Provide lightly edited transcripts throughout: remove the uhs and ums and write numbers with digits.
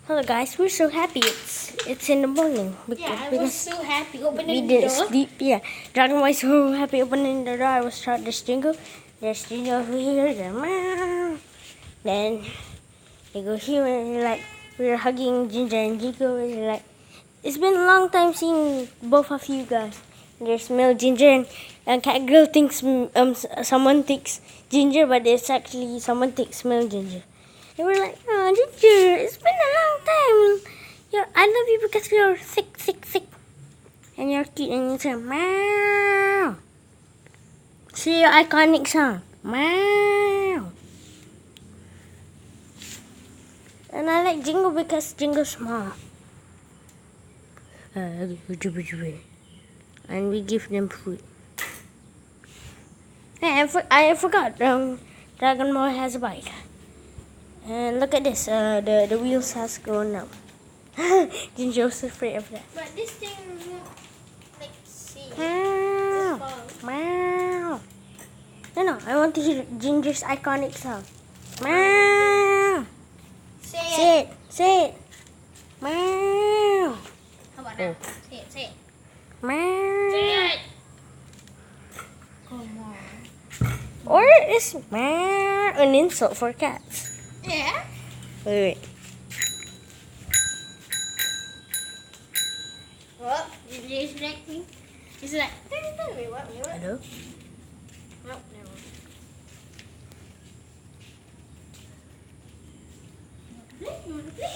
Hello guys, we're so happy. It's in the morning I was so happy opening we the didn't door. sleep. Yeah, Dragon was so happy opening the door. I was trying to jingle. There's jingle over here. Then they go here and like we were hugging Ginger and Jingle. Was like, it's been a long time seeing both of you guys. There's Mel Ginger and Cat Girl thinks someone thinks Ginger, but it's actually someone thinks Mel Ginger. And we're like, oh, Ginger, it's been a long time. I love you because you're sick. And you're cute and you say, meow. See your iconic sound. Meow. And I like Jingle because Jingle's small. And we give them food. Hey, I forgot. Dragon Ball has a bike. And look at this. The wheels has gone up. Ginger's afraid of that. But this thing won't see. Meow. Meow. No, I want to hear Ginger's iconic sound. Meow. Say Say it. Meow. How about that? Say it. Meow. Say it. Come on. Or is meow an insult for cats? Yeah? Wait. What? Did you expect me? It's like, wait, what? Hello? No, never. You want to play?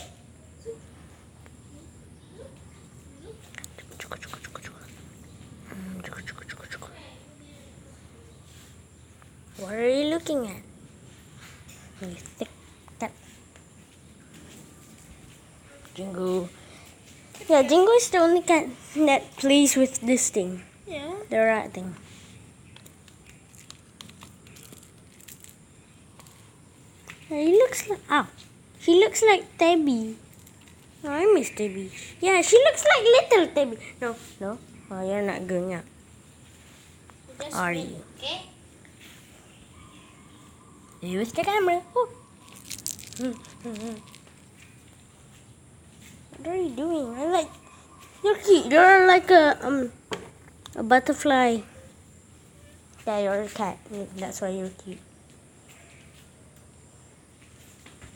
What are you looking at? You thick tap. Jingle. Yeah, Jingle is the only cat that plays with this thing. Yeah. The rat thing. He looks like she looks like Tabby. Oh, I miss Tabby. Yeah, she looks like little Tabby. No. Oh, you're not going out. Just Are wait, you? Okay? Use the camera. Oh. What are you doing? You're cute. You're like a butterfly. Yeah, you're a cat. That's why you're cute.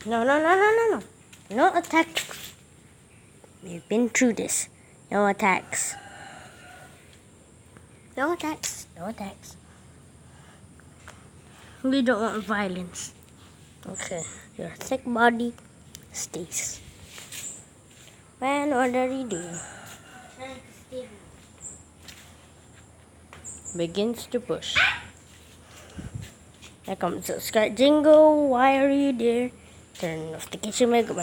No. No attacks. We've been through this. No attacks. No attacks. We don't want violence. Okay. Your thick body stays. Man, what are you doing? Begins to push. Here comes the Sky Jingle. Why are you there? Turn off the kitchen. Goodbye.